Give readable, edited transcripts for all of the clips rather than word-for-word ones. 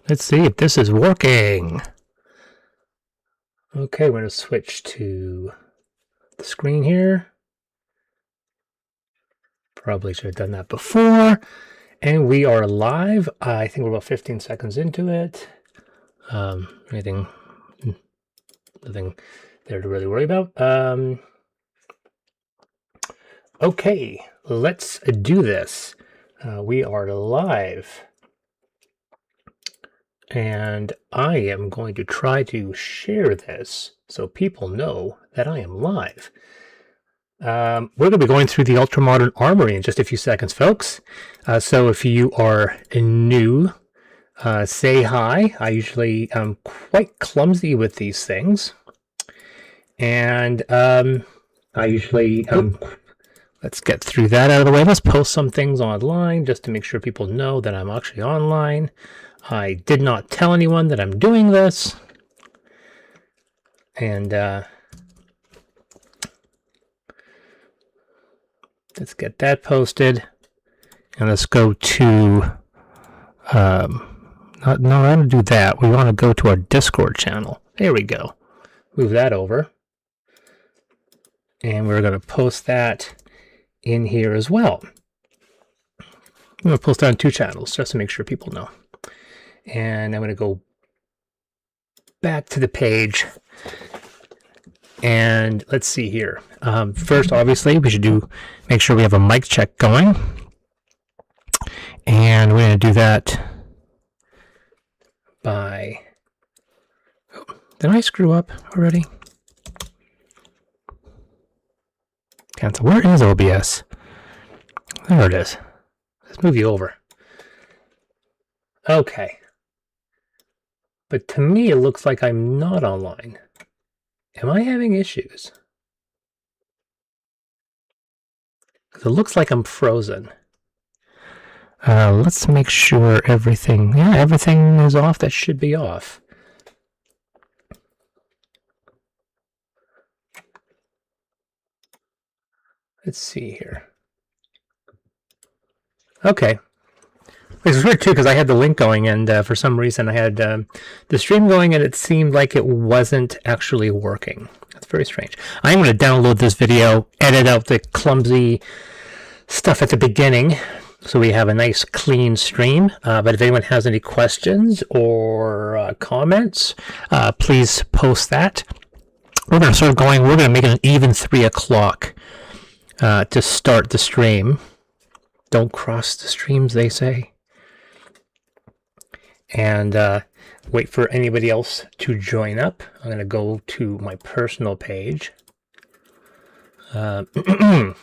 Let's see if this is working. Okay, we're going to switch to the screen here. Probably should have done that before. And we are live. I think we're about 15 seconds into it. Nothing there to really worry about. Okay, let's do this. We are live. And I am going to try to share this so people know that I am live. We're going to be going through the Ultramodern Armoury in just a few seconds, folks. So if you are new, say hi. I usually am quite clumsy with these things. And I usually... let's get through that out of the way. Let's post some things online just to make sure people know that I'm actually online. I did not tell anyone that I'm doing this. And let's get that posted. And let's go to... I don't want to do that. We want to go to our Discord channel. There we go. Move that over. And we're going to post that in here as well. I'm going to post it on two channels just to make sure people know. And I'm going to go back to the page. And let's see here. First, obviously, we should make sure we have a mic check going. And we're going to do that by... Oh, did I screw up already? Cancel. Where is OBS? There it is. Let's move you over. Okay. But to me, it looks like I'm not online. Am I having issues? Because it looks like I'm frozen. Let's make sure everything... Yeah, everything is off. That should be off. Let's see here. Okay. It was weird too because I had the link going and for some reason I had the stream going and it seemed like it wasn't actually working. That's very strange. I'm going to download this video, edit out the clumsy stuff at the beginning so we have a nice clean stream. But if anyone has any questions or comments, please post that. We're going to start going. We're going to make it an even 3 o'clock to start the stream. Don't cross the streams, they say. And wait for anybody else to join up. I'm going to go to my personal page. And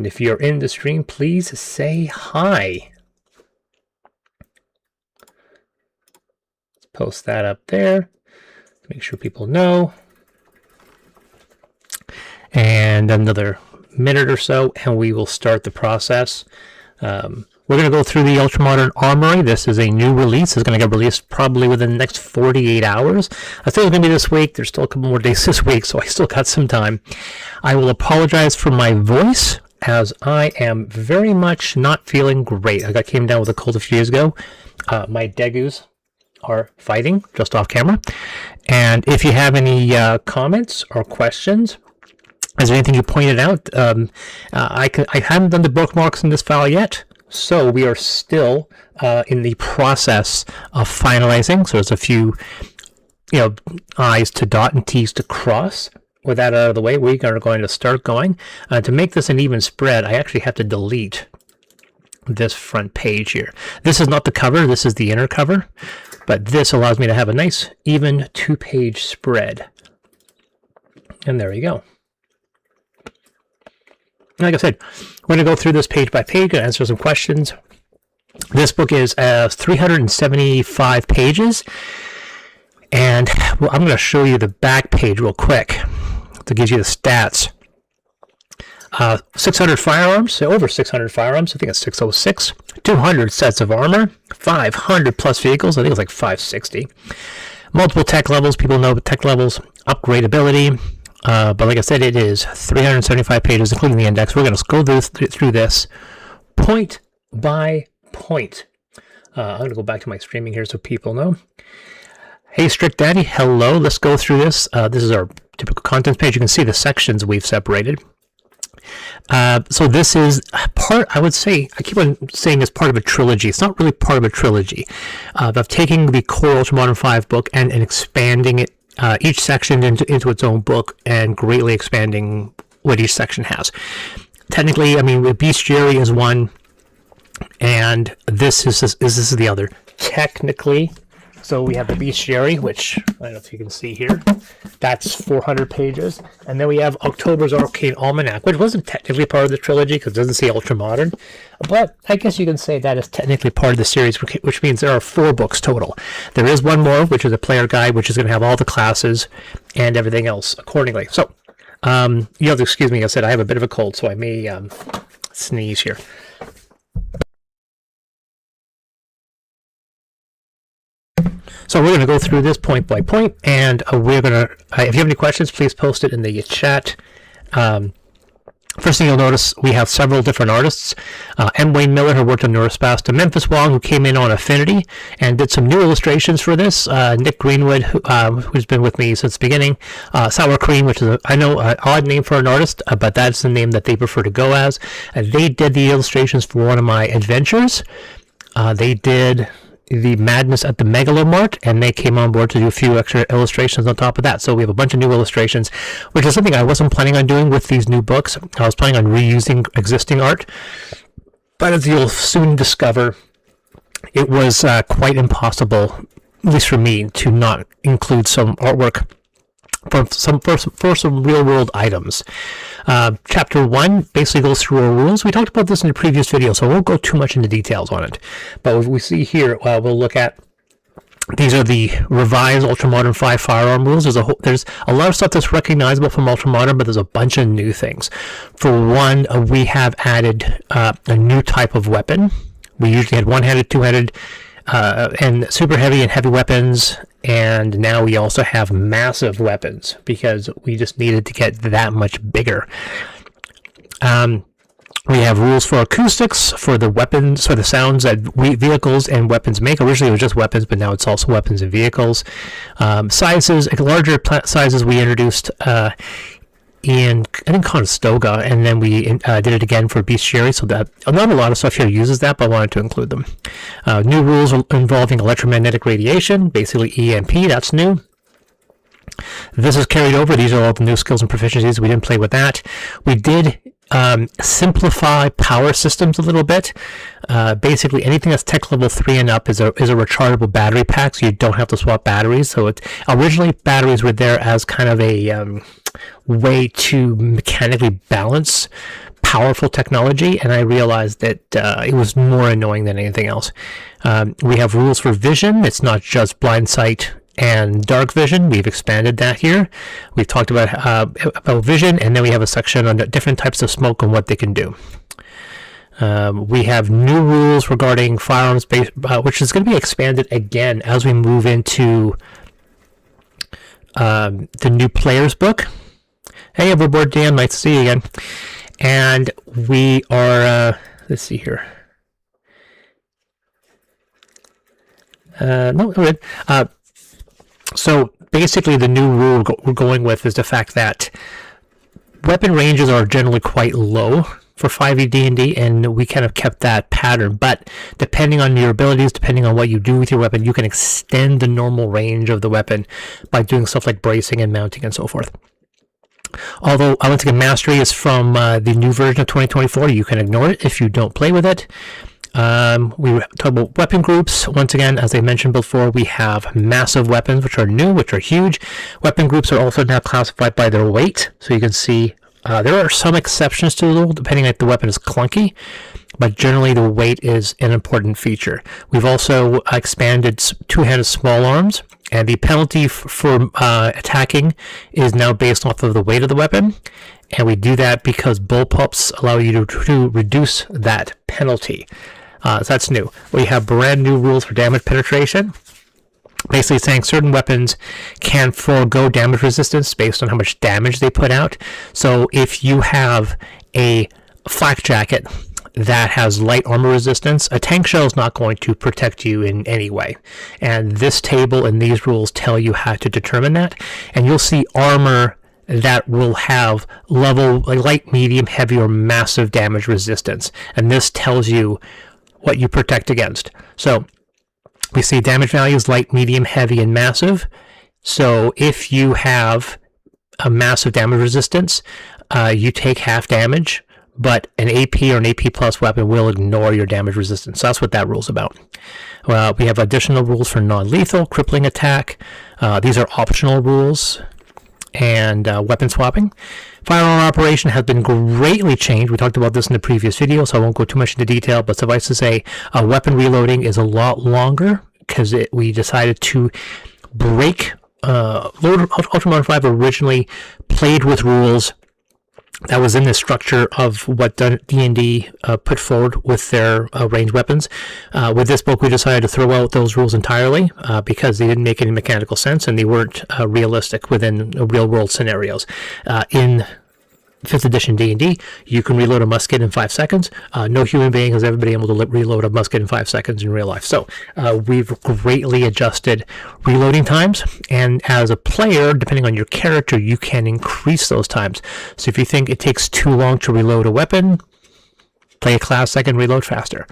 if you're in the stream, please say hi. Let's post that up there. Make sure people know. And another minute or so, and we will start the process. We're going to go through the Ultramodern Armoury. This is a new release. It's going to get released probably within the next 48 hours. I think it's going to be this week. There's still a couple more days this week, so I still got some time. I will apologize for my voice, as I am very much not feeling great. I came down with a cold a few years ago. My degus are fighting just off camera. And if you have any comments or questions, is there anything you pointed out? I haven't done the bookmarks in this file yet, so we are still in the process of finalizing. So there's a few, I's to dot and T's to cross. With that out of the way, we are going to start going. To make this an even spread, I actually have to delete this front page here. This is not the cover, this is the inner cover, but this allows me to have a nice, even 2-page spread. And there you go. Like I said, we're going to go through this page by page and answer some questions. This book is 375 pages. And well, I'm going to show you the back page real quick to give you the stats. 600 firearms, so over 600 firearms. I think it's 606. 200 sets of armor. 500 plus vehicles. I think it's like 560. Multiple tech levels. People know tech levels. Upgradability. But like I said, it is 375 pages, including the index. We're going to go through this point by point. I'm going to go back to my streaming here so people know. Hey, Strict Daddy, hello. Let's go through this. This is our typical contents page. You can see the sections we've separated. So this is part, I would say, I keep on saying it's part of a trilogy. It's not really part of a trilogy. Of taking the core Ultramodern 5 book and expanding it, each section into its own book, and greatly expanding what each section has. Technically, I mean, Bestiary is one, and this is the other. Technically, so we have the Bestiary, which I don't know if you can see here. That's 400 pages. And then we have October's Arcane Almanac, which wasn't technically part of the trilogy because it doesn't say Ultramodern. But I guess you can say that is technically part of the series, which means there are 4 books total. There is one more, which is a player guide, which is going to have all the classes and everything else accordingly. So, you have to excuse me. I said I have a bit of a cold, so I may sneeze here. So we're going to go through this point by point, and we're going to, if you have any questions, please post it in the chat. First thing you'll notice, we have several different artists. M. Wayne Miller, who worked on Neurospasta, Memphis Wong, who came in on Affinity and did some new illustrations for this. Nick Greenwood, who's been with me since the beginning. Sour Cream, which is, I know, an odd name for an artist, but that's the name that they prefer to go as. They did the illustrations for one of my adventures. They did the Madness at the Megalomart, and they came on board to do a few extra illustrations on top of that. So we have a bunch of new illustrations, which is something I wasn't planning on doing with these new books. I was planning on reusing existing art, but as you'll soon discover, it was quite impossible, at least for me, to not include some artwork for some real-world items. Chapter 1 basically goes through our rules. We talked about this in the previous video, so I won't go too much into details on it. But what we see here, we'll look at, these are the revised Ultramodern 5 firearm rules. There's a lot of stuff that's recognizable from Ultramodern, but there's a bunch of new things. For one, we have added a new type of weapon. We usually had one-handed, two-handed, and super heavy and heavy weapons, and now we also have massive weapons because we just needed to get that much bigger. We have rules for acoustics, for the weapons, for the sounds that vehicles and weapons make. Originally it was just weapons, but now it's also weapons and vehicles. Sizes, larger sizes we introduced in, I think, Conestoga, and then we did it again for Bestiary, so that not a lot of stuff here uses that, but I wanted to include them. New rules involving electromagnetic radiation, basically EMP, that's new. This is carried over. These are all the new skills and proficiencies. We didn't play with that. We did simplify power systems a little bit. Basically, anything that's tech level 3 and up is a rechargeable battery pack, so you don't have to swap batteries. So originally batteries were there as kind of a way to mechanically balance powerful technology, and I realized that it was more annoying than anything else. We have rules for vision. It's not just blind sight and dark vision. We've expanded that here. We've talked about vision, and then we have a section on different types of smoke and what they can do. We have new rules regarding firearms, which is going to be expanded again as we move into the new players book. Hey, Overboard Dan, nice to see you again. And we are, let's see here. No, we're good. So basically the new rule we're going with is the fact that weapon ranges are generally quite low for 5e D&D, and we kind of kept that pattern. But depending on your abilities, depending on what you do with your weapon, you can extend the normal range of the weapon by doing stuff like bracing and mounting and so forth. Although I want to get Mastery is from the new version of 2024, you can ignore it if you don't play with it. We talk about weapon groups. Once again, as I mentioned before, we have massive weapons, which are new, which are huge. Weapon groups are also now classified by their weight. So you can see there are some exceptions to the rule, depending if the weapon is clunky, but generally the weight is an important feature. We've also expanded two-handed small arms, and the penalty for attacking is now based off of the weight of the weapon. And we do that because bullpups allow you to reduce that penalty. So that's new. We have brand new rules for damage penetration. Basically saying certain weapons can forego damage resistance based on how much damage they put out. So if you have a flak jacket that has light armor resistance, a tank shell is not going to protect you in any way. And this table and these rules tell you how to determine that. And you'll see armor that will have level like light, medium, heavy, or massive damage resistance. And this tells you what you protect against. So we see damage values light, medium, heavy, and massive. So if you have a massive damage resistance, you take half damage, but an AP or an AP plus weapon will ignore your damage resistance. So that's what that rule's about. We have additional rules for non-lethal, crippling attack. These are optional rules. And weapon swapping. Firearm operation has been greatly changed. We talked about this in the previous video, so I won't go too much into detail, but suffice to say, weapon reloading is a lot longer because we decided to break Ultramodern 5 originally played with rules that was in the structure of what D&D put forward with their ranged weapons. With this book, we decided to throw out those rules entirely because they didn't make any mechanical sense and they weren't realistic within real-world scenarios. In 5th edition D&D, you can reload a musket in 5 seconds. No human being has ever been able to reload a musket in 5 seconds in real life. So we've greatly adjusted reloading times, and as a player, depending on your character, you can increase those times. So if you think it takes too long to reload a weapon, play a class that can reload faster.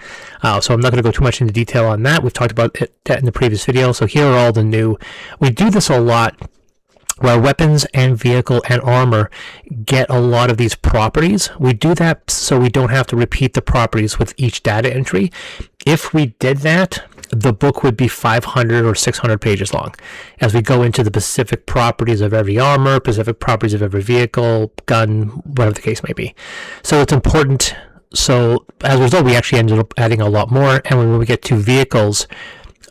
So I'm not going to go too much into detail on that. We've talked about that in the previous video. So here are all the new. We do this a lot where weapons and vehicle and armor get a lot of these properties. We do that so we don't have to repeat the properties with each data entry. If we did that, the book would be 500 or 600 pages long as we go into the specific properties of every armor, specific properties of every vehicle, gun, whatever the case may be. So it's important. So as a result, we actually ended up adding a lot more. And when we get to vehicles,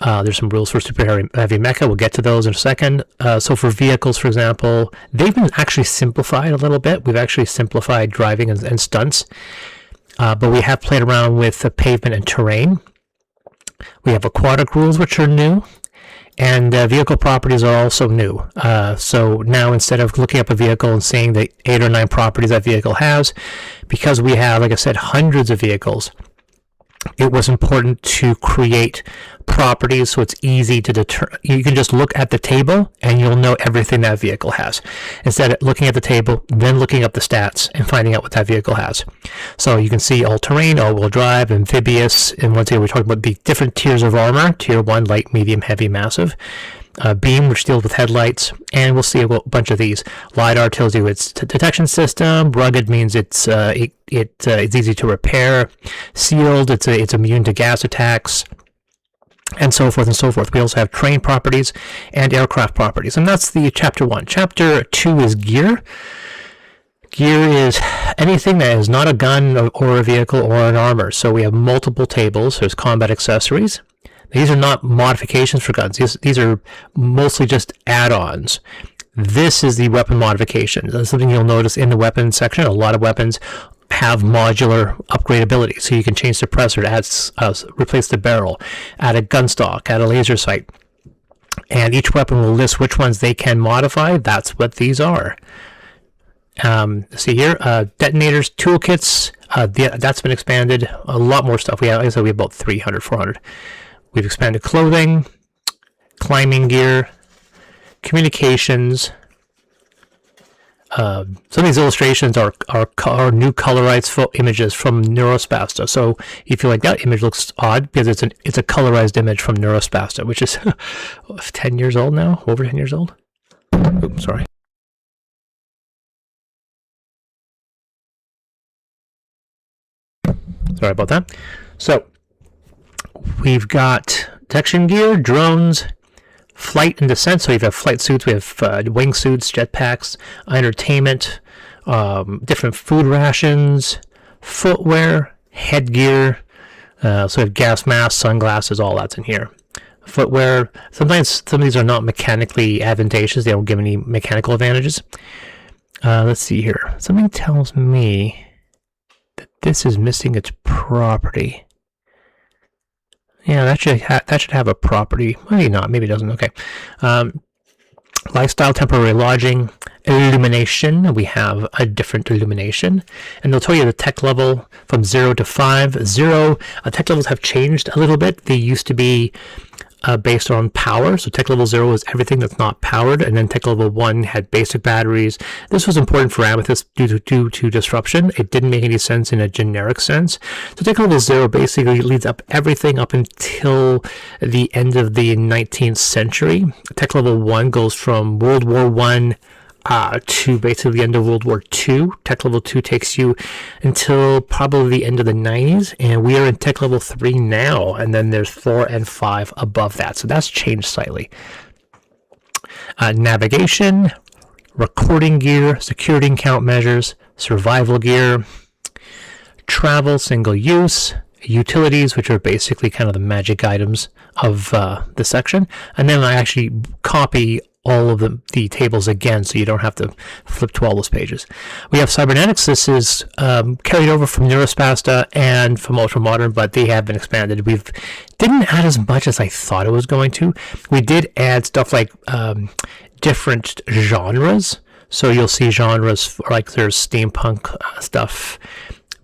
there's some rules for super heavy mecha. We'll get to those in a second. So for vehicles, for example, they've been actually simplified a little bit. We've actually simplified driving and stunts, but we have played around with the pavement and terrain. We have aquatic rules, which are new, and vehicle properties are also new. So now instead of looking up a vehicle and seeing the 8 or 9 properties that vehicle has, because we have, like I said, hundreds of vehicles, it was important to create properties so it's easy to determine. You can just look at the table and you'll know everything that vehicle has, instead of looking at the table, then looking up the stats and finding out what that vehicle has. So you can see all-terrain, all-wheel drive, amphibious, and once again we're talking about the different tiers of armor: tier 1, light, medium, heavy, massive. Beam, which deals with headlights, and we'll see a bunch of these. LiDAR tells you its detection system. Rugged means it's easy to repair. Sealed, it's immune to gas attacks, and so forth and so forth. We also have terrain properties and aircraft properties, and that's the chapter 1. Chapter 2 is gear. Gear is anything that is not a gun or a vehicle or an armor. So we have multiple tables. There's combat accessories. These are not modifications for guns. These are mostly just add-ons. This is the weapon modification. That's something you'll notice in the weapons section. A lot of weapons have modular upgradability. So you can change suppressor, replace the barrel, add a gun stock, add a laser sight. And each weapon will list which ones they can modify. That's what these are. See here, detonators, toolkits, that's been expanded. A lot more stuff. Like I said, we have about 300, 400. We've expanded clothing, climbing gear, communications. Some of these illustrations are new colorized images from Neurospasta. So if you like, that image looks odd because it's a colorized image from Neurospasta, which is 10 years old now, over 10 years old. Oops, sorry. Sorry about that. So we've got detection gear, drones, flight and descent. So you have flight suits, we have wingsuits, jetpacks, entertainment, different food rations, footwear, headgear. So we have gas masks, sunglasses, all that's in here. Footwear. Sometimes some of these are not mechanically advantageous. They don't give any mechanical advantages. Let's see here. Something tells me that this is missing its property. Yeah, that should have a property. Maybe not. Maybe it doesn't. Okay. Lifestyle, temporary lodging, illumination, we have a different illumination. And they'll tell you the tech level from 0 to 5. 0, tech levels have changed a little bit. They used to be based on power. So tech level 0 is everything that's not powered, and then tech level 1 had basic batteries. This was important for Amethyst due to disruption. It didn't make any sense in a generic sense. So tech level 0 basically leads up everything up until the end of the 19th century. Tech level 1 goes from World War I to basically the end of World War II. Tech level 2 takes you until probably the end of the 90s, and we are in tech level 3 now, and then there's 4 and 5 above that, so that's changed slightly. Navigation, recording gear, security and countermeasures, survival gear, travel, single use, utilities, which are basically kind of the magic items of the section, and then I actually copy all of the tables again, so you don't have to flip to all those pages. We have cybernetics. This is carried over from Neurospasta and from Ultramodern, but they have been expanded. We didn't add as much as I thought it was going to. We did add stuff like different genres. So you'll see genres like there's steampunk stuff,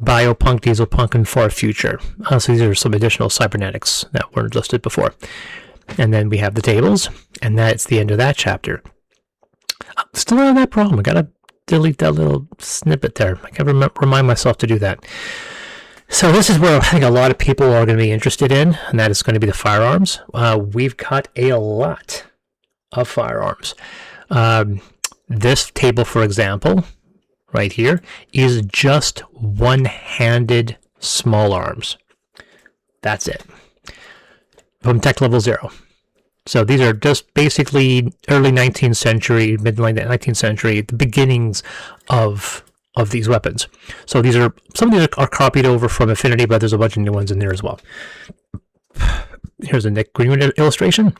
biopunk, dieselpunk, and far future. So these are some additional cybernetics that weren't listed before. And then we have the tables, and that's the end of that chapter. Still have that problem. I gotta delete that little snippet there. I gotta remind myself to do that. So this is where I think a lot of people are going to be interested in, and that is going to be the firearms. We've got a lot of firearms. This table, for example, right here, is just one-handed small arms. That's it. From tech level 0. So these are just basically early 19th century, mid 19th century, the beginnings of these weapons. So these are, some of these are copied over from Affinity, but there's a bunch of new ones in there as well. Here's a Nick Greenwood illustration.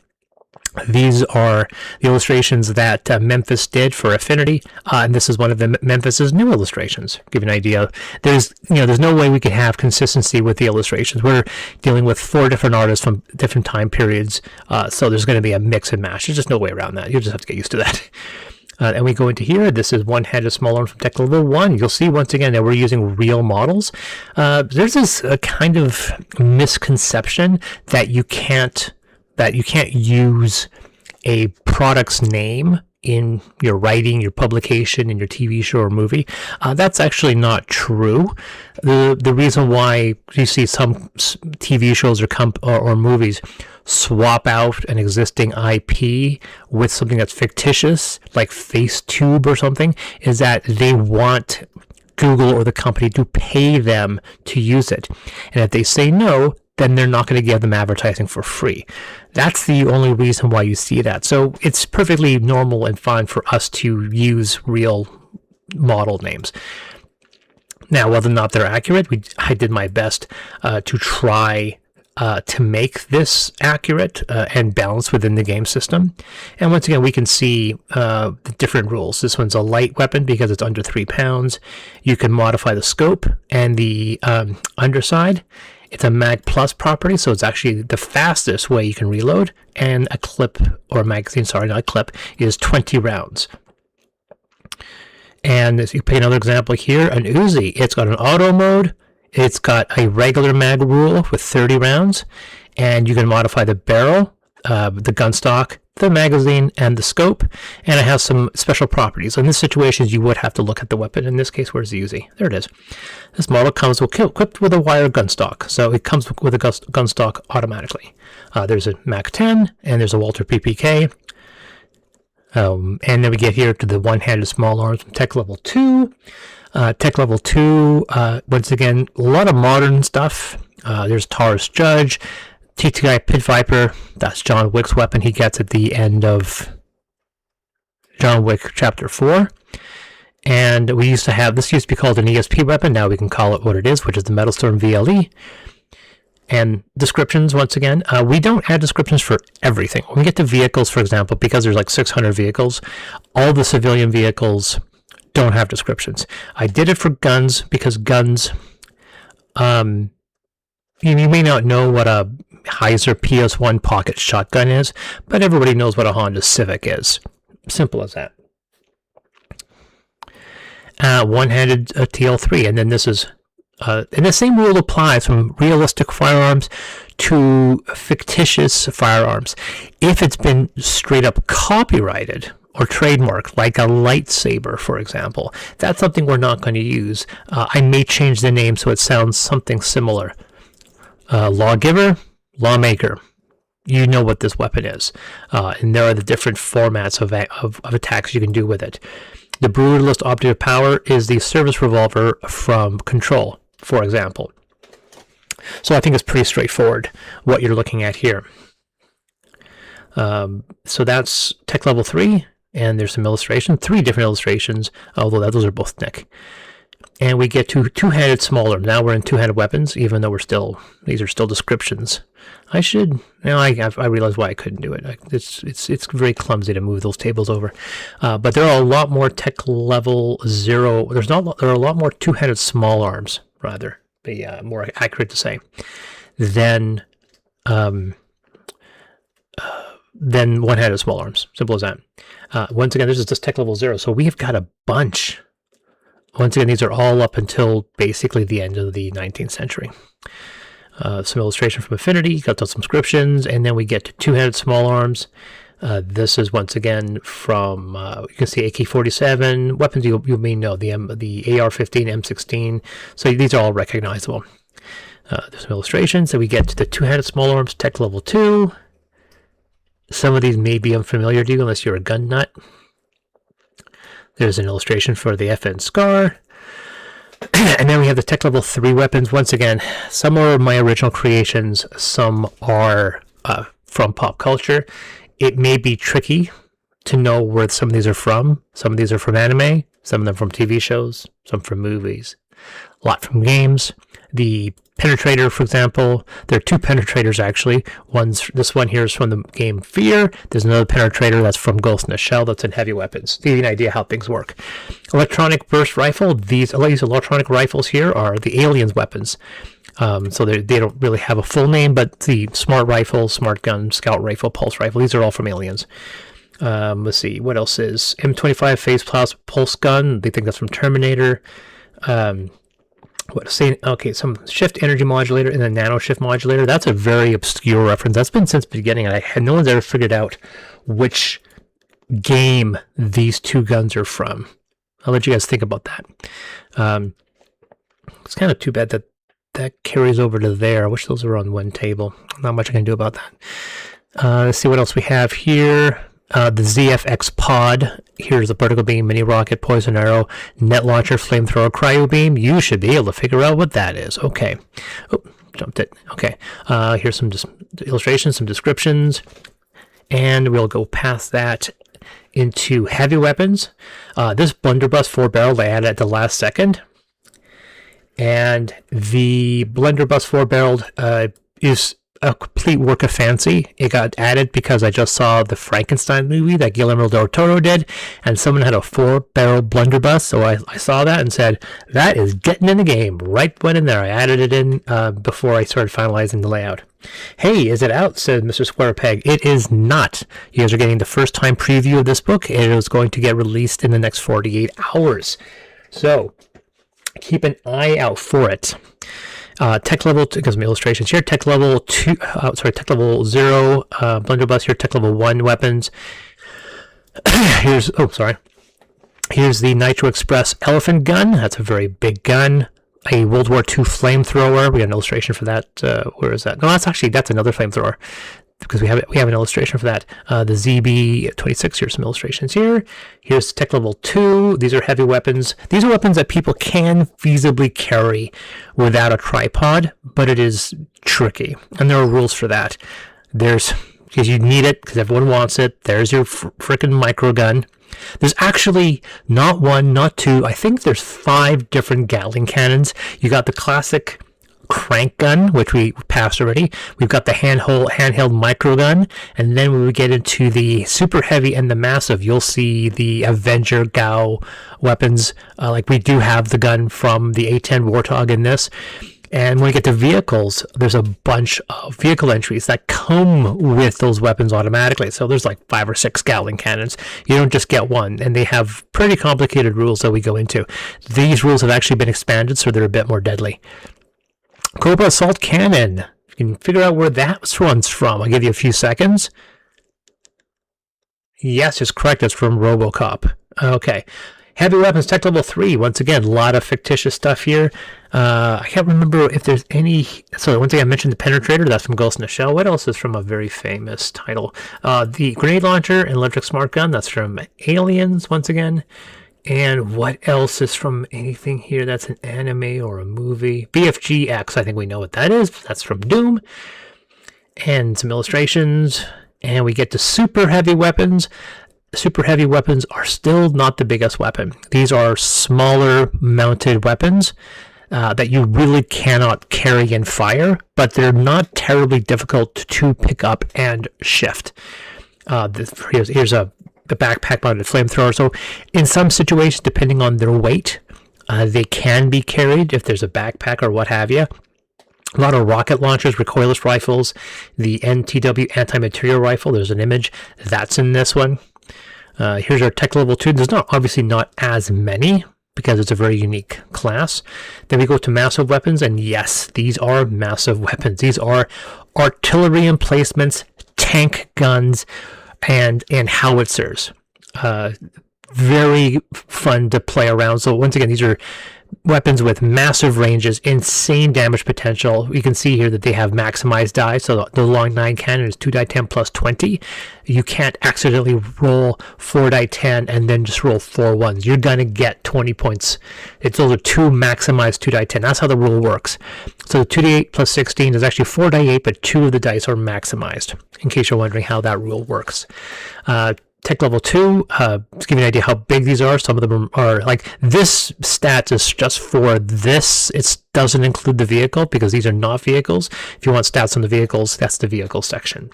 These are the illustrations that Memphis did for Affinity, and this is one of Memphis's new illustrations. Give you an idea. There's no way we could have consistency with the illustrations. We're dealing with 4 different artists from different time periods, so there's going to be a mix and match. There's just no way around that. You just have to get used to that. And we go into here. This is one-handed small arms from tech level 1. You'll see once again that we're using real models. There's this kind of misconception that you can't use a product's name in your writing, your publication, in your TV show or movie. That's actually not true. The reason why you see some TV shows or movies swap out an existing IP with something that's fictitious, like FaceTube or something, is that they want Google or the company to pay them to use it. And if they say no, then they're not going to give them advertising for free. That's the only reason why you see that. So it's perfectly normal and fine for us to use real model names. Now, whether or not they're accurate, I did my best to try to make this accurate and balanced within the game system. And once again, we can see the different rules. This one's a light weapon because it's under 3 pounds. You can modify the scope and the underside. It's a mag plus property, so it's actually the fastest way you can reload, and a clip, or a magazine, sorry, not a clip, is 20 rounds. And if you pick another example here, an Uzi, it's got an auto mode, it's got a regular mag rule with 30 rounds, and you can modify the barrel, the gun stock, the magazine, and the scope, and it has some special properties. In this situation, you would have to look at the weapon. In this case, where's the Uzi? There it is. This model comes equipped with a wire gun stock, so it comes with a gun stock automatically. There's a Mac 10, and there's a Walter PPK. And then we get here to the one-handed small arms from Tech Level 2. Tech Level 2, once again, a lot of modern stuff. There's Taurus Judge, TTI Pit Viper, that's John Wick's weapon he gets at the end of John Wick Chapter 4. And we used to have, this used to be called an ESP weapon, now we can call it what it is, which is the Metalstorm VLE. And descriptions, once again, we don't add descriptions for everything. When we get to vehicles, for example, because there's like 600 vehicles, all the civilian vehicles don't have descriptions. I did it for guns because guns, you may not know what a Heiser PS1 pocket shotgun is, but everybody knows what a Honda Civic is. Simple as that. one-handed TL3, and then this is, and the same rule applies from realistic firearms to fictitious firearms. If it's been straight up copyrighted or trademarked, like a lightsaber, for example, that's something we're not going to use. I may change the name so it sounds something similar. Lawgiver, lawmaker. You know what this weapon is. And there are the different formats of attacks you can do with it. The brutalist operative power is the service revolver from Control, for example. So I think it's pretty straightforward what you're looking at here. So that's tech level 3, and there's some illustration, 3 different illustrations, although those are both Nick. And we get to two-handed smaller. Now we're in two-handed weapons, even though these are still descriptions. I realize why I couldn't do it. It's very clumsy to move those tables over. But there are a lot more tech level 0. There are a lot more two-handed small arms, rather, be more accurate to say, than one-handed small arms. Simple as that. Once again, this is just tech level 0, so we have got a bunch. Once again, these are all up until basically the end of the 19th century. Some illustration from Affinity, got those subscriptions, and then we get to two-handed small arms. This is once again from, you can see AK-47, weapons you may know, the AR-15, M16, so these are all recognizable. There's some illustrations, so we get to the two-handed small arms, tech level 2. Some of these may be unfamiliar to you unless you're a gun nut. There's an illustration for the FN Scar. And then we have the tech level 3 weapons. Once again, some are my original creations, some are from pop culture. It may be tricky to know where some of these are from. Some of these are from anime, some of them from TV shows, some from movies, a lot from games. The penetrator, for example, there are 2 penetrators actually. This one here is from the game Fear. There's another penetrator that's from Ghost in the Shell that's in heavy weapons. To give you an idea how things work. Electronic burst rifle. These electronic rifles here are the aliens' weapons. So they don't really have a full name, but the smart rifle, smart gun, scout rifle, pulse rifle, these are all from aliens. Let's see, what else is M25 phase pulse gun. They think that's from Terminator. Some shift energy modulator and a nano shift modulator. That's a very obscure reference. That's been since the beginning, and no one's ever figured out which game these 2 guns are from. I'll let you guys think about that. It's kind of too bad that carries over to there. I wish those were on one table. Not much I can do about that. Let's see what else we have here. The ZFX pod. Here's the particle beam, mini rocket, poison arrow, net launcher, flamethrower, cryo beam. You should be able to figure out what that is. Okay. Oh, jumped it. Okay. Here's some illustrations, some descriptions, and we'll go past that into heavy weapons. This blunderbuss 4-barrel I added at the last second, and the blunderbuss 4-barreled is a complete work of fancy. It got added because I just saw the Frankenstein movie that Guillermo del Toro did, and someone had a 4-barrel blunderbuss, so I saw that and said, that is getting in the game. Right when in there, I added it in before I started finalizing the layout. Hey, is it out? Said Mr. Squarepeg. It is not. You guys are getting the first time preview of this book, and it is going to get released in the next 48 hours. So, keep an eye out for it. Tech level 2, because my illustrations here, tech level 2, tech level 0, blunderbuss here, tech level 1 weapons. Here's the Nitro Express elephant gun. That's a very big gun. A World War II flamethrower. We got an illustration for that. Where is that? No, that's another flamethrower, because we have an illustration for that. The ZB-26, here's some illustrations here. Here's tech level 2. These are heavy weapons. These are weapons that people can feasibly carry without a tripod, but it is tricky, and there are rules for that. Because you need it, because everyone wants it. There's your frickin' micro gun. There's actually not 1, not 2. I think there's 5 different Gatling cannons. You got the classic crank gun, which we passed already. We've got the handheld micro gun, and then when we get into the super heavy and the massive, you'll see the Avenger GAU weapons. Like we do have the gun from the A-10 Warthog in this. And when we get to vehicles, there's a bunch of vehicle entries that come with those weapons automatically. So there's like 5 or 6 Gatling cannons. You don't just get one, and they have pretty complicated rules that we go into. These rules have actually been expanded, so they're a bit more deadly. Cobra Assault Cannon. You can figure out where that one's from. I'll give you a few seconds. Yes, it's correct. It's from RoboCop. Okay. Heavy weapons, tech level 3. Once again, a lot of fictitious stuff here. I can't remember if there's any... So once again, I mentioned the Penetrator. That's from Ghost in the Shell. What else is from a very famous title? The Grenade Launcher and Electric Smart Gun. That's from Aliens, once again. And what else is from anything here that's an anime or a movie? BFG-X, I think we know what that is. That's from Doom. And some illustrations. And we get to super heavy weapons. Super heavy weapons are still not the biggest weapon. These are smaller mounted weapons that you really cannot carry and fire, but they're not terribly difficult to pick up and shift. Here's a backpack mounted flamethrower. So in some situations, depending on their weight, they can be carried if there's a backpack or what have you. A lot of rocket launchers, recoilless rifles, the NTW anti-material rifle. There's an image that's in this one. Here's our tech level 2. There's obviously not as many because it's a very unique class. Then we go to massive weapons, and yes, these are massive weapons. These are artillery emplacements, tank guns, and howitzers. Very fun to play around. So once again, these are weapons with massive ranges, insane damage potential. You can see here that they have maximized die. So the long 9 cannon is 2 die 10 plus 20. You can't accidentally roll 4 die 10 and then just roll 4 ones. You're going to get 20 points. Those are 2 maximized 2 die 10. That's how the rule works. So the 2 die 8 plus 16 is actually 4 die 8, but 2 of the dice are maximized, in case you're wondering how that rule works. Tech level 2, to give you an idea how big these are, some of them are like, this stat is just for this. It doesn't include the vehicle because these are not vehicles. If you want stats on the vehicles, that's the vehicle section.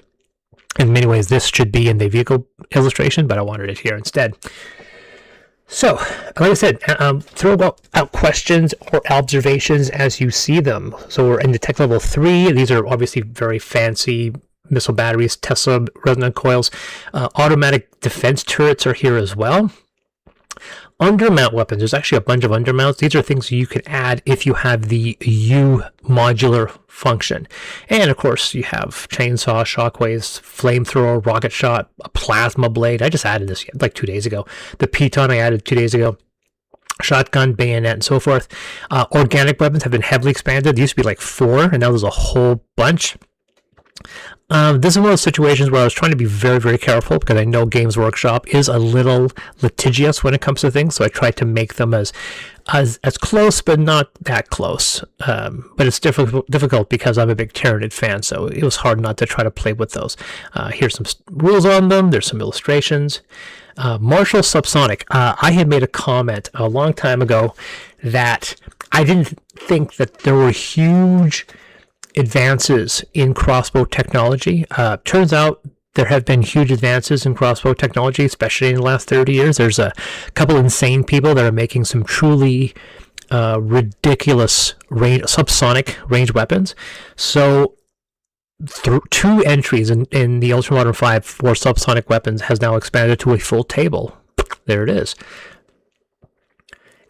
In many ways, this should be in the vehicle illustration, but I wanted it here instead. So, like I said, throw out questions or observations as you see them. So we're in the tech level 3. These are obviously very fancy missile batteries, Tesla resonant coils. Automatic defense turrets are here as well. Undermount weapons. There's actually a bunch of undermounts. These are things you can add if you have the U modular function. And of course, you have chainsaw, shockwaves, flamethrower, rocket shot, a plasma blade. I just added this like 2 days ago. The piton I added 2 days ago. Shotgun, bayonet, and so forth. Organic weapons have been heavily expanded. There used to be like 4, and now there's a whole bunch. This is one of those situations where I was trying to be very, very careful because I know Games Workshop is a little litigious when it comes to things, so I tried to make them as close, but not that close. But it's difficult because I'm a big Tyranid fan, so it was hard not to try to play with those. Here's some rules on them. There's some illustrations. Marshall Subsonic. I had made a comment a long time ago that I didn't think that there were huge advances in crossbow technology. Turns out there have been huge advances in crossbow technology, especially in the last 30 years. There's a couple insane people that are making some truly ridiculous subsonic range weapons. So 2 entries in the Ultramodern 5 for subsonic weapons has now expanded to a full table. There it is.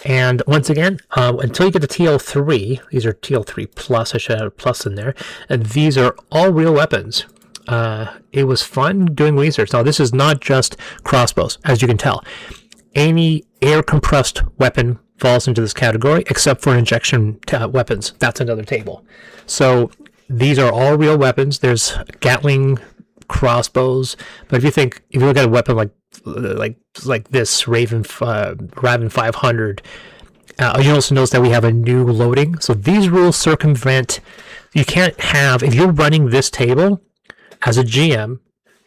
And once again, until you get to TL3, these are TL3 plus, I should have a plus in there, and these are all real weapons. It was fun doing research. Now, this is not just crossbows, as you can tell. Any air-compressed weapon falls into this category, except for injection weapons. That's another table. So these are all real weapons. There's Gatling crossbows, but if you look at a weapon like this Raven 500, you also notice that we have a new loading. So these rules circumvent. You can't have, if you're running this table as a GM,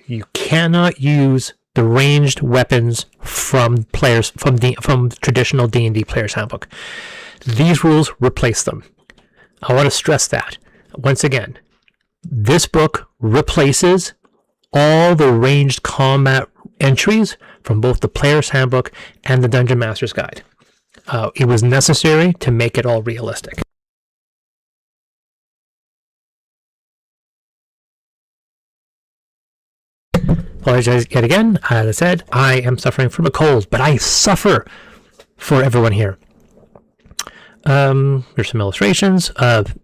you cannot use the ranged weapons from traditional D&D Player's Handbook. These rules replace them. I want to stress that once again. This book replaces all the ranged combat entries from both the Player's Handbook and the Dungeon Master's Guide. It was necessary to make it all realistic. apologize yet again. As I said, I am suffering from a cold, but I suffer for everyone here. There's some illustrations.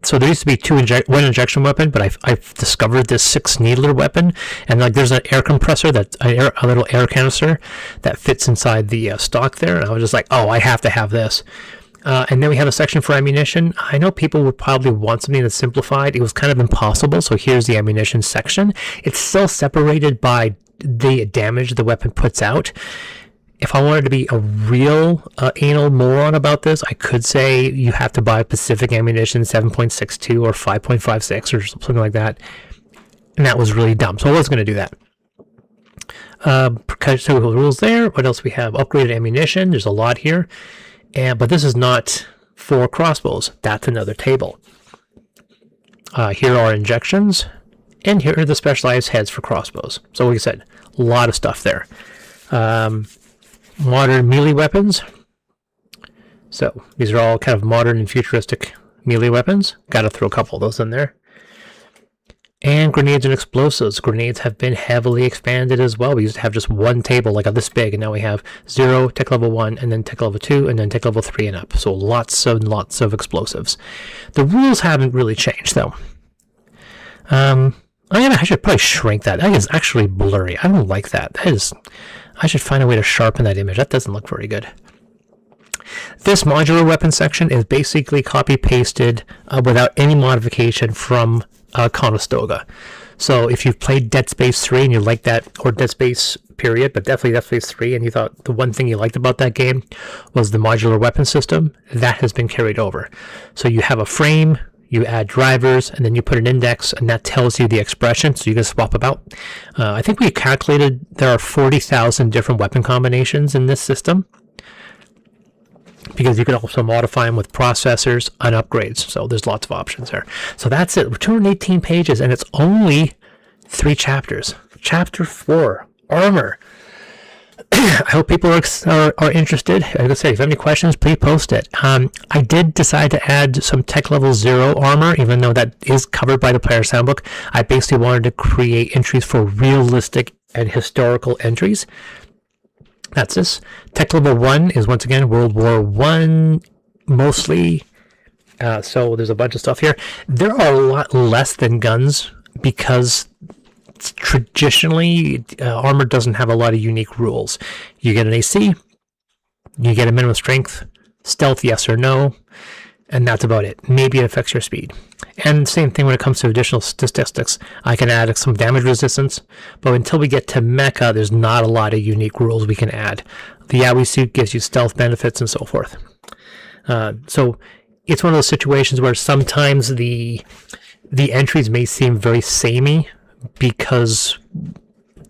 So there used to be one injection weapon, but I've discovered this 6 needler weapon, and like there's an air compressor, a little air canister that fits inside the stock there, and I was just like, oh, I have to have this. And then we have a section for ammunition. I know people would probably want something that's simplified. It was kind of impossible, so here's the ammunition section. It's still separated by the damage the weapon puts out. If I wanted to be a real anal moron about this, I could say you have to buy Pacific Ammunition 7.62 or 5.56 or something like that. And that was really dumb. So I wasn't going to do that. So rules there. What else we have? Upgraded ammunition. There's a lot here. But this is not for crossbows. That's another table. Here are injections. And here are the specialized heads for crossbows. So like I said, a lot of stuff there. Modern melee weapons. So these are all kind of modern and futuristic melee weapons. Got to throw a couple of those in there. And grenades and explosives. Grenades have been heavily expanded as well. We used to have just one table like this big, and now we have 0, tech level 1, and then tech level 2, and then tech level 3 and up. So lots and lots of explosives. The rules haven't really changed though. I should probably shrink that. That is actually blurry. I don't like that. I should find a way to sharpen that image. That doesn't look very good. This modular weapon section is basically copy-pasted without any modification from Conestoga. So if you've played Dead Space 3 and you like that, or Dead Space period, but definitely Dead Space 3, and you thought the one thing you liked about that game was the modular weapon system, that has been carried over. So you have a frame, you add drivers, and then you put an index, and that tells you the expression, so you can swap about. I think we calculated there are 40,000 different weapon combinations in this system, because you can also modify them with processors and upgrades, so there's lots of options there. So that's it. We're 218 pages, and it's only 3 chapters. Chapter 4, Armor. I hope people are interested. Like I said, if you have any questions, please post it. I did decide to add some tech level 0 armor, even though that is covered by the player's handbook. I basically wanted to create entries for realistic and historical entries. That's this. Tech level 1 is once again World War I mostly. So there's a bunch of stuff here. There are a lot less than guns because traditionally armor doesn't have a lot of unique rules. You get an AC, you get a minimum strength, stealth yes or no, and that's about it. Maybe it affects your speed. And same thing when it comes to additional statistics. I can add some damage resistance, but until we get to mecha, there's not a lot of unique rules we can add. The Yaoi suit gives you stealth benefits and so forth. So it's one of those situations where sometimes the entries may seem very samey, because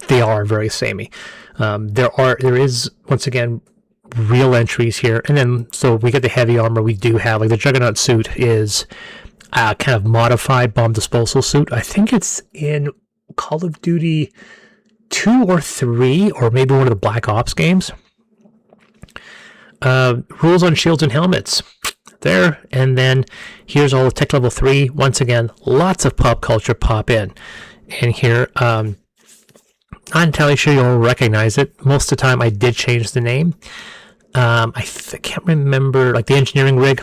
they are very samey. There is once again real entries here, and then so we get the heavy armor. We do have like the Juggernaut suit is kind of modified bomb disposal suit. I think it's in Call of Duty 2 or 3, or maybe one of the Black Ops games. Rules on shields and helmets. There, and then here's all the tech level 3. Once again, lots of pop culture pop in. And here, not entirely sure you'll recognize it. Most of the time I did change the name. I can't remember, like the engineering rig,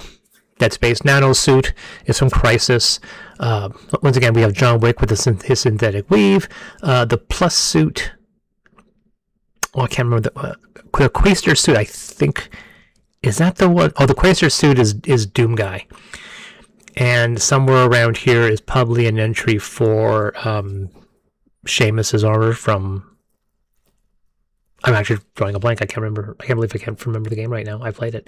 Dead Space Nano suit is from Crisis. Once again, we have John Wick with his synthetic weave. The Plus suit, I can't remember, the Quaestor suit, I think, is that the one? Oh, the Quaestor suit is Doom Guy. And somewhere around here is probably an entry for Seamus's armor from... I'm actually drawing a blank. I can't remember. I can't believe I can't remember the game right now. I played it.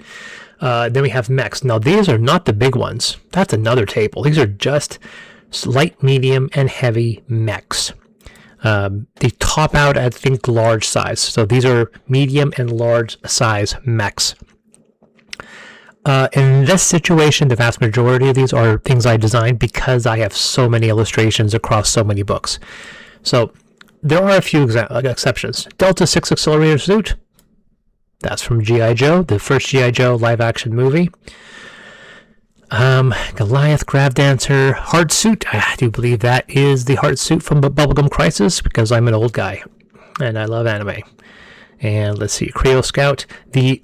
Then we have mechs. Now, these are not the big ones. That's another table. These are just light, medium, and heavy mechs. They top out at, I think, large size. So these are medium and large size mechs. In this situation, the vast majority of these are things I designed because I have so many illustrations across so many books. So there are a few exceptions. Delta 6 Accelerator Suit. That's from G.I. Joe, the first G.I. Joe live-action movie. Goliath Grab Dancer Heart Suit. I do believe that is the Heart Suit from Bubblegum Crisis because I'm an old guy. and I love anime. And let's see, Creo Scout. The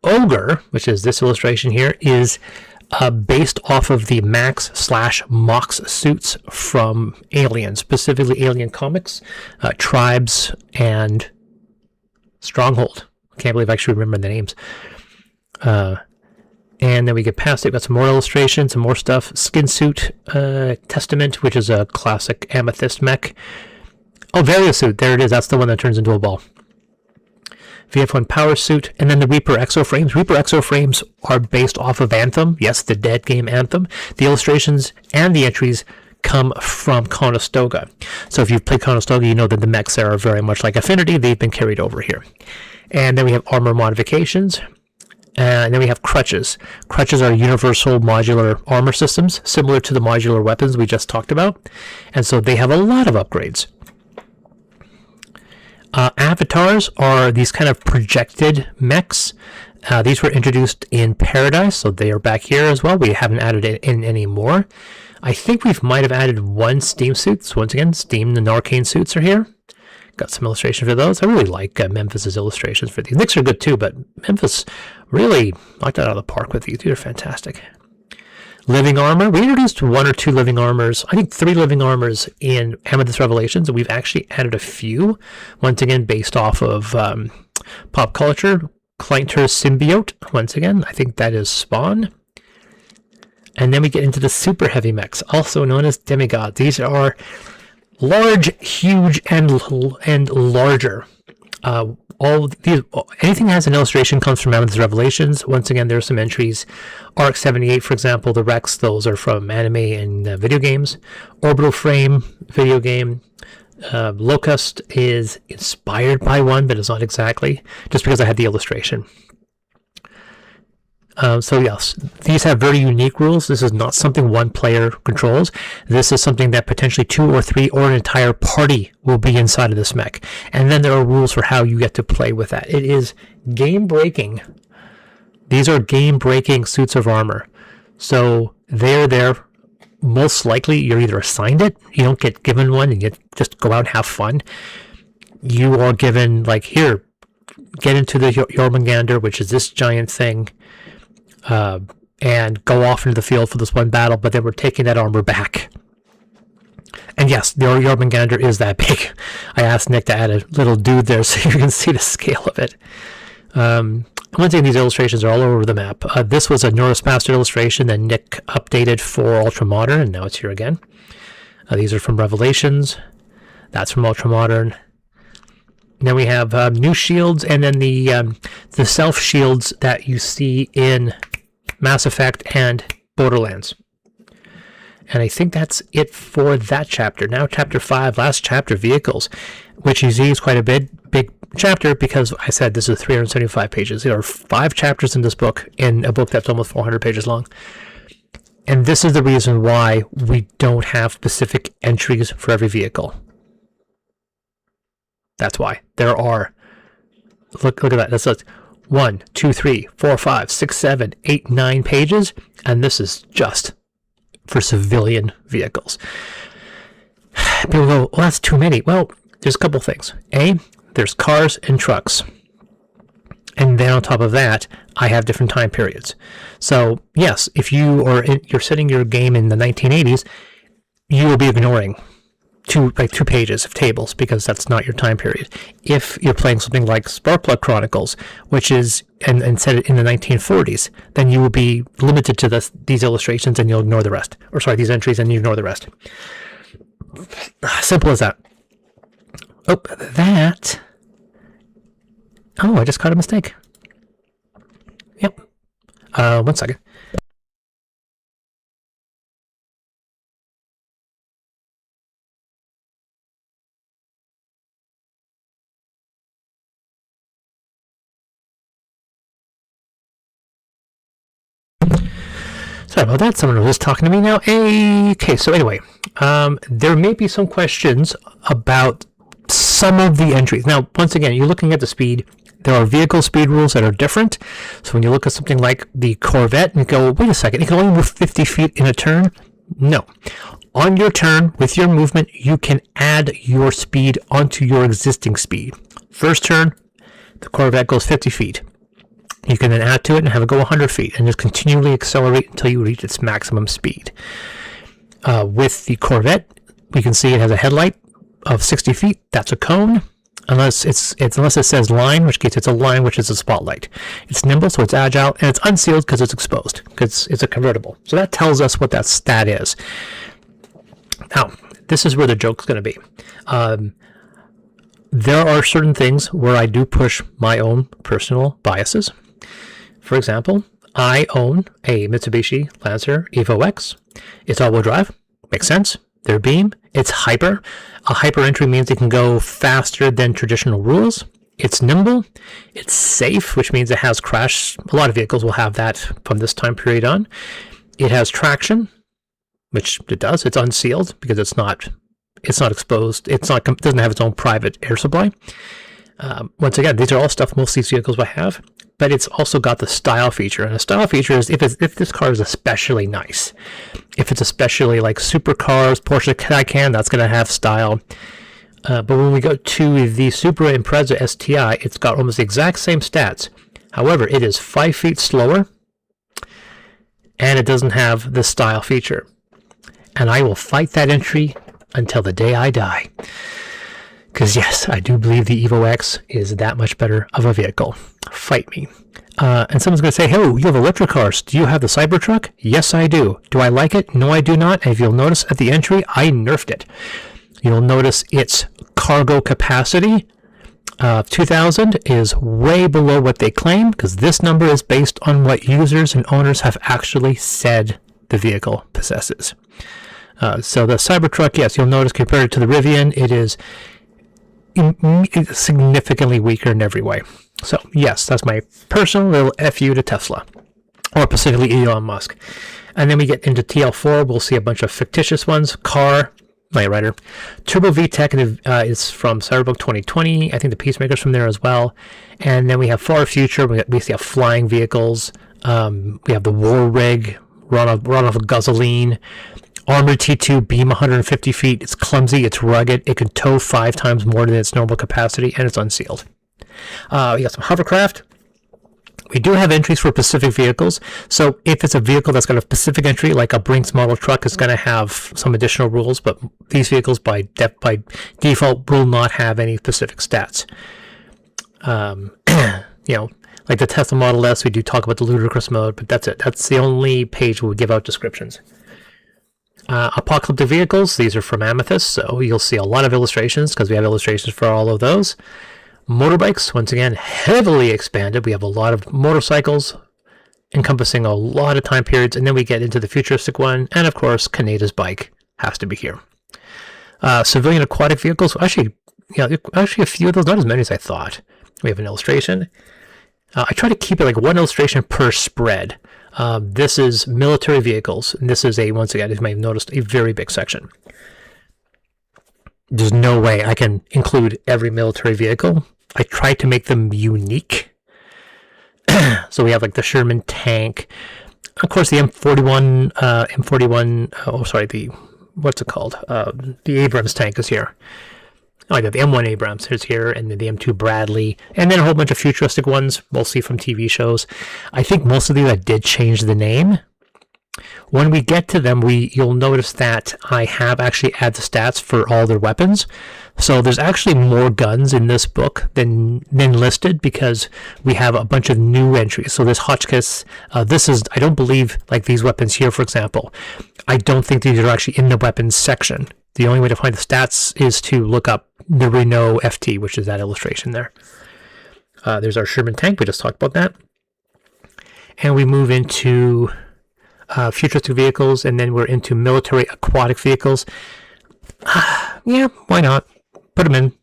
Ogre, which is this illustration here, is based off of the mechs/mox suits from Alien, specifically Alien Comics, Tribes, and Stronghold. Can't believe I actually remember the names. And then we get past it. We've got some more illustrations, some more stuff. Skin Suit Testament, which is a classic Amethyst mech. Oh, Varia Suit. There it is. That's the one that turns into a ball. VF1 Power Suit, and then the Reaper Exoframes. Reaper Exoframes are based off of Anthem. Yes, the dead game Anthem. The illustrations and the entries come from Conestoga. So if you've played Conestoga, you know that the mechs there are very much like Affinity. They've been carried over here. And then we have armor modifications. And then we have crutches. Crutches are universal modular armor systems, similar to the modular weapons we just talked about. And so they have a lot of upgrades. Avatars are these kind of projected mechs. These were introduced in Paradise, so they are back here as well. We haven't added it in any more. I think we might have added one Steam suit. So once again, Steam and Arcane suits are here. Got some illustration for those. I really like Memphis's illustrations for these. Nyx are good too, but Memphis really knocked it out of the park with these. These are fantastic. Living armor. We introduced one or two living armors. I think 3 living armors in Amethyst Revelations, and we've actually added a few. Once again, based off of pop culture. Clinter's Symbiote. Once again, I think that is Spawn. And then we get into the super heavy mechs, also known as demigods. These are large, huge, and larger. Anything that has an illustration comes from Amethyst Revelations. Once again, there are some entries. Arc 78, for example, the Rex, those are from anime and video games. Orbital Frame, video game. Locust is inspired by one, but it's not exactly, just because I had the illustration. So yes, these have very unique rules. This is not something one player controls. This is something that potentially 2 or 3 or an entire party will be inside of this mech. And then there are rules for how you get to play with that. It is game-breaking. These are game-breaking suits of armor. So they're there. Most likely, you're either assigned it, you don't get given one, and you just go out and have fun. You are given, like, here, get into the Jormungandr, which is this giant thing, and go off into the field for this one battle, but then we're taking that armor back. And yes, the Jormungandr is that big. I asked Nick to add a little dude there so you can see the scale of it. Once again, these illustrations are all over the map. This was a Neurospastor illustration that Nick updated for Ultramodern, and now it's here again. These are from Revelations. That's from Ultramodern. And then we have new shields, and then the self shields that you see in Mass Effect and Borderlands. And I think that's it for that chapter. Now chapter 5, last chapter, vehicles, which you see is quite a big chapter because I said this is 375 pages. There are 5 chapters in this book, in a book that's almost 400 pages long. And this is the reason why we don't have specific entries for every vehicle. That's why. There are, look at that. That's 1, 2, 3, 4, 5, 6, 7, 8, 9 pages. And this is just for civilian vehicles. People go, well, that's too many. Well, there's a couple things. A, there's cars and trucks. And then on top of that, I have different time periods. So yes, if you're setting your game in the 1980s, you will be ignoring two pages of tables because that's not your time period. If you're playing something like Sparkplug Chronicles, which is and set it in the 1940s, then you will be limited to these illustrations and you'll ignore the rest. Or sorry, these entries and you ignore the rest. Simple as that. Oh, that. Oh, I just caught a mistake. Yep. 1 second. Sorry about that. Someone was talking to me now. Okay, so anyway, there may be some questions about some of the entries. Now, once again, you're looking at the speed. There are vehicle speed rules that are different. So when you look at something like the Corvette and you go, wait a second, you can only move 50 feet in a turn. No. On your turn, with your movement, you can add your speed onto your existing speed. First turn, the Corvette goes 50 feet. You can then add to it and have it go 100 feet and just continually accelerate until you reach its maximum speed. With the Corvette, we can see it has a headlight of 60 feet. That's a cone. Unless it says line, which case it's a line, which is a spotlight. It's nimble, so it's agile, and it's unsealed because it's exposed, because it's a convertible. So that tells us what that stat is. Now, this is where the joke's going to be. There are certain things where I do push my own personal biases. For example, I own a Mitsubishi Lancer Evo X. It's all-wheel drive. Makes sense. Their beam. It's hyper. A hyper entry means it can go faster than traditional rules. It's nimble. It's safe, which means it has crash. A lot of vehicles will have that from this time period on. It has traction, which it does. It's unsealed because it's not exposed. Doesn't have its own private air supply. Once again, these are all stuff most of these vehicles will have, but it's also got the style feature. And a style feature is if this car is especially nice, if it's especially like supercars, Porsche Taycan, that's going to have style. But when we go to the Supra Impreza STI, it's got almost the exact same stats. However, it is 5 feet slower, and it doesn't have the style feature. And I will fight that entry until the day I die. Because yes, I do believe the Evo X is that much better of a vehicle. Fight me. And someone's going to say, hey, you have electric cars. Do you have the Cybertruck? Yes, I do. Do I like it? No, I do not. And if you'll notice at the entry, I nerfed it. You'll notice its cargo capacity, 2,000, is way below what they claim, because this number is based on what users and owners have actually said the vehicle possesses. So the Cybertruck, yes, you'll notice compared to the Rivian, it is significantly weaker in every way. So yes, that's my personal little FU to Tesla, or specifically Elon Musk. And then we get into TL4. We'll see a bunch of fictitious ones. Car, Knight Rider. Turbo VTEC is from Cyberpunk 2020. I think the Peacemaker's from there as well. And then we have Far Future. We see flying vehicles. We have the War Rig, run off of gasoline. Armored T2, beam 150 feet. It's clumsy, it's rugged, it can tow 5 times more than its normal capacity, and it's unsealed. We got some hovercraft. We do have entries for Pacific vehicles, so if it's a vehicle that's got a Pacific entry, like a Brinks model truck, is going to have some additional rules, but these vehicles by default will not have any Pacific stats. Like the Tesla Model S, we do talk about the ludicrous mode, but that's it. That's the only page where we give out descriptions. Apocalyptic vehicles, these are from Amethyst, so you'll see a lot of illustrations because we have illustrations for all of those. Motorbikes, once again, heavily expanded. We have a lot of motorcycles encompassing a lot of time periods, and then we get into the futuristic one, and of course, Kaneda's bike has to be here. Civilian aquatic vehicles, actually a few of those, not as many as I thought. We have an illustration. I try to keep it like one illustration per spread. This is military vehicles, and this is once again, as you may have noticed, a very big section. There's no way I can include every military vehicle. I tried to make them unique. So we have like the Sherman tank, of course the M41, the Abrams tank is here. Oh, I got the M1 Abrams is here, and then the M2 Bradley, and then a whole bunch of futuristic ones, mostly from TV shows. I think most of these I did change the name. When we get to them, you'll notice that I have actually added the stats for all their weapons. So there's actually more guns in this book than listed because we have a bunch of new entries. So this Hotchkiss, I don't believe, like these weapons here, for example, I don't think these are actually in the weapons section. The only way to find the stats is to look up the Renault FT, which is that illustration there. There's our Sherman tank. We just talked about that. And we move into futuristic vehicles, and then we're into military aquatic vehicles. Yeah, why not? Put them in.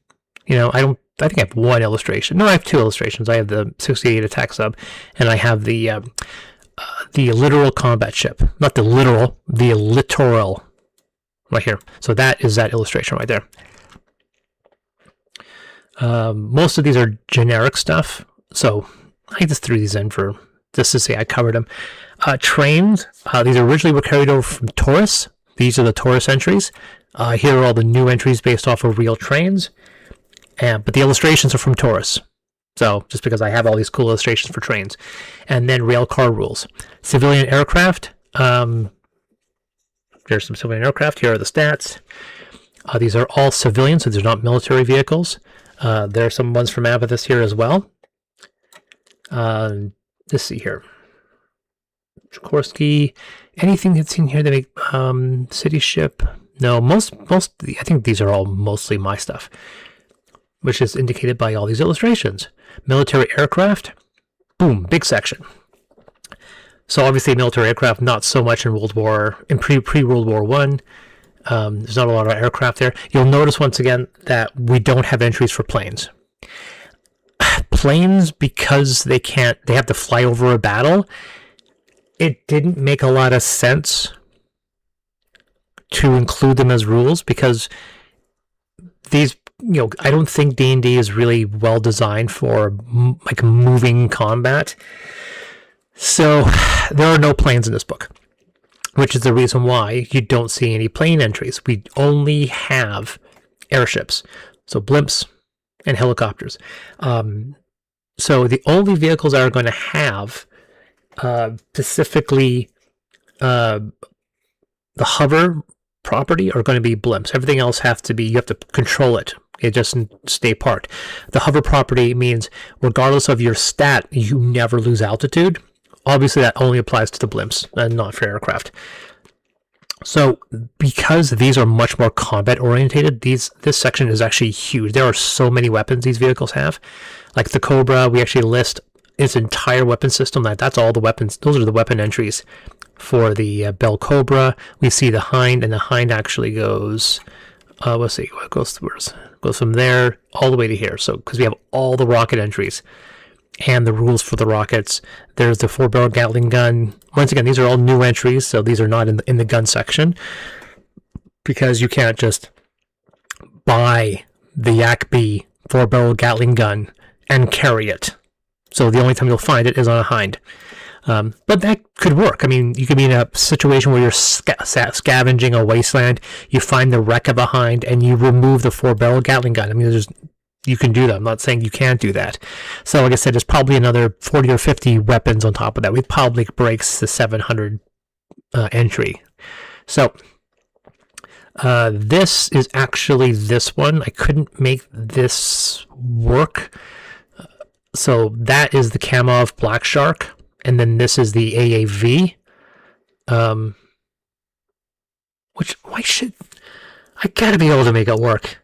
I think I have one illustration. No, I have two illustrations. I have the 68 attack sub, and I have the literal combat ship. Not the literal, the littoral. Right here. So that is that illustration right there. Most of these are generic stuff, so I just threw these in just to say I covered them. Trains, these originally were carried over from Taurus, These are the Taurus entries. Here are all the new entries based off of real trains. But the illustrations are from Taurus. So just because I have all these cool illustrations for trains. And then rail car rules. Civilian aircraft. There's some civilian aircraft. Here are the stats. These are all civilian, so they're not military vehicles. There are some ones from Amethyst here as well. Let's see here. Sikorsky. Anything that's in here that make city ship? No, most. I think these are all mostly my stuff, which is indicated by all these illustrations. Military aircraft. Boom, big section. So obviously military aircraft, not so much in pre-World War One. There's not a lot of aircraft there. You'll notice once again that we don't have entries for planes. Planes, because they have to fly over a battle, it didn't make a lot of sense to include them as rules, because these, I don't think D&D is really well designed for like moving combat. So there are no planes in this book, which is the reason why you don't see any plane entries. We only have airships, so blimps and helicopters. So the only vehicles that are going to have specifically the hover property are going to be blimps. Everything else you have to control it. It doesn't stay part. The hover property means regardless of your stat, you never lose altitude. Obviously, that only applies to the blimps and not for aircraft. So, because these are much more combat orientated, this section is actually huge. There are so many weapons these vehicles have. Like the Cobra, we actually list its entire weapon system. That's all the weapons. Those are the weapon entries for the Bell Cobra. We see the Hind, and the Hind actually goes. Let's see, what goes from there all the way to here. So, because we have all the rocket entries and the rules for the rockets. There's the 4-barrel Gatling gun. Once again, these are all new entries, so these are not in the gun section, because you can't just buy the Yak-B 4-barrel Gatling gun and carry it. So the only time you'll find it is on a Hind. But that could work. I mean, you could be in a situation where you're scavenging a wasteland, you find the wreck of a Hind, and you remove the 4-barrel Gatling gun. I mean, you can do that. I'm not saying you can't do that. So like I said, there's probably another 40 or 50 weapons on top of that. We probably breaks the 700 entry. So this is actually this one. I couldn't make this work. So that is the Kamov Black Shark. And then this is the AAV. I gotta be able to make it work.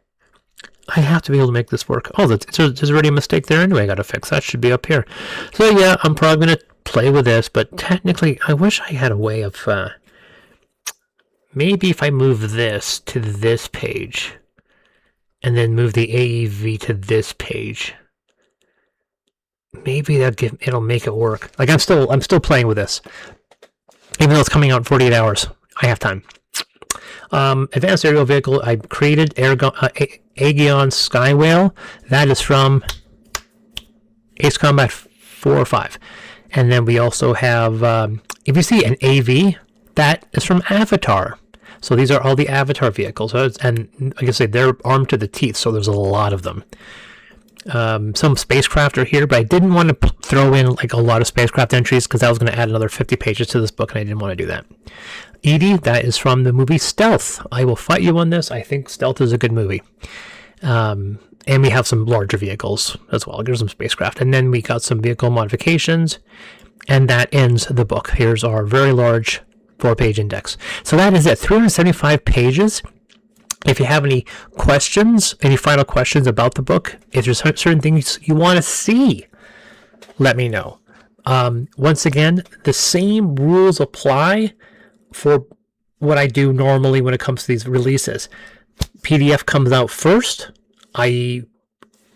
I have to be able to make this work. Oh, there's already a mistake there anyway I gotta fix. That should be up here. So yeah, I'm probably gonna play with this, but technically, I wish I had a way of, maybe if I move this to this page, and then move the AEV to this page, maybe it'll make it work. Like I'm still playing with this, even though it's coming out in 48 hours. I have time. Advanced aerial vehicle. I created Aegeon Skywhale. That is from Ace Combat 4 or 5. And then we also have, if you see an AV, that is from Avatar. So these are all the Avatar vehicles. And like I say, they're armed to the teeth, so there's a lot of them. Some spacecraft are here, but I didn't want to throw in like a lot of spacecraft entries because that was going to add another 50 pages to this book, and I didn't want to do that. Edie, that is from the movie Stealth. I will fight you on this. I think Stealth is a good movie. And we have some larger vehicles as well. There's some spacecraft. And then we got some vehicle modifications, and that ends the book. Here's our very large 4-page index. So that is it, 375 pages. If you have any questions, any final questions about the book, if there's certain things you want to see, let me know. Once again, the same rules apply for what I do normally when it comes to these releases. PDF comes out first. Me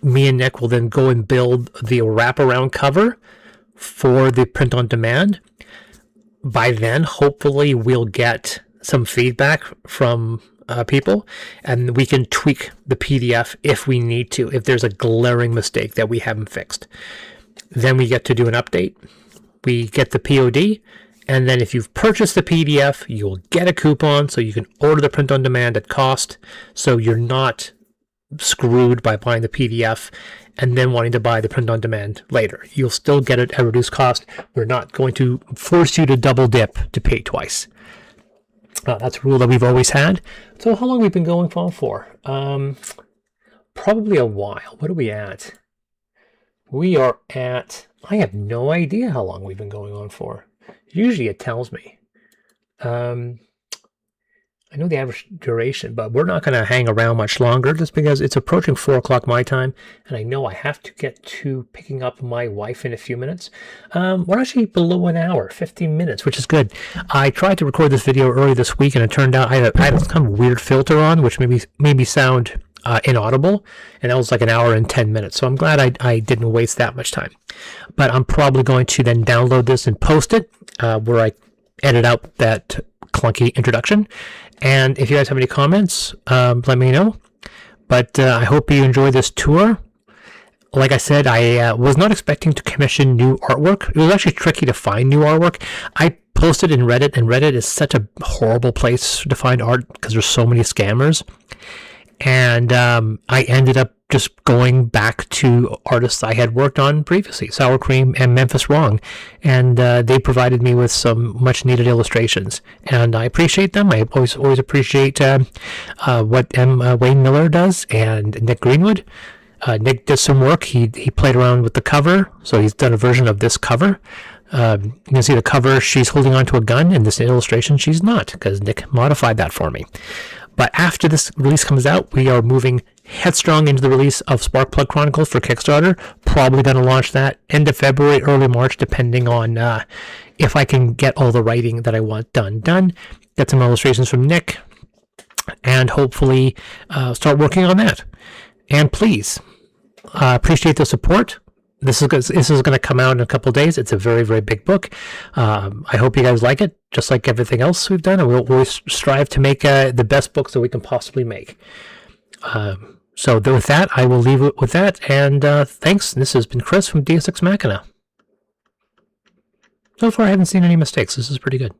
and Nick will then go and build the wraparound cover for the print on demand. By then, hopefully, we'll get some feedback from people, and we can tweak the PDF if we need to, if there's a glaring mistake that we haven't fixed. Then we get to do an update. We get the POD, And then if you've purchased the PDF, you'll get a coupon so you can order the print on demand at cost. So you're not screwed by buying the PDF and then wanting to buy the print on demand later. You'll still get it at reduced cost. We're not going to force you to double dip to pay twice. That's a rule that we've always had. So how long have we been going on for? Probably a while. What are we at? We are at, I have no idea how long we've been going on for. Usually it tells me. I know the average duration, but we're not going to hang around much longer just because it's approaching 4 o'clock my time, and I know I have to get to picking up my wife in a few minutes. We're actually below an hour, 15 minutes, which is good. I tried to record this video early this week, and it turned out I had a kind of weird filter on, which made me sound inaudible, and that was like an hour and 10 minutes. So I'm glad I didn't waste that much time. But I'm probably going to then download this and post it, where I edit out that clunky introduction. And if you guys have any comments, let me know. But I hope you enjoy this tour. Like I said, I was not expecting to commission new artwork. It was actually tricky to find new artwork. I posted in Reddit, and Reddit is such a horrible place to find art because there's so many scammers. And I ended up just going back to artists I had worked on previously, Sour Cream and Memphis Wrong, and they provided me with some much needed illustrations, and I appreciate them. I always appreciate what Wayne Miller does and Nick Greenwood. Nick did some work. He played around with the cover, so he's done a version of this cover. You can see the cover, she's holding onto a gun, and this illustration she's not, because Nick modified that for me. But after this release comes out, we are moving headstrong into the release of Sparkplug Chronicles for Kickstarter. Probably going to launch that end of February, early March, depending on if I can get all the writing that I want done. Get some illustrations from Nick, and hopefully start working on that. And please, appreciate the support. This is going to come out in a couple days. It's a very, very big book. I hope you guys like it, just like everything else we've done. And we'll always strive to make the best books that we can possibly make. So with that, I will leave it with that. And thanks. This has been Chris from Deus Ex Machina. So far, I haven't seen any mistakes. This is pretty good.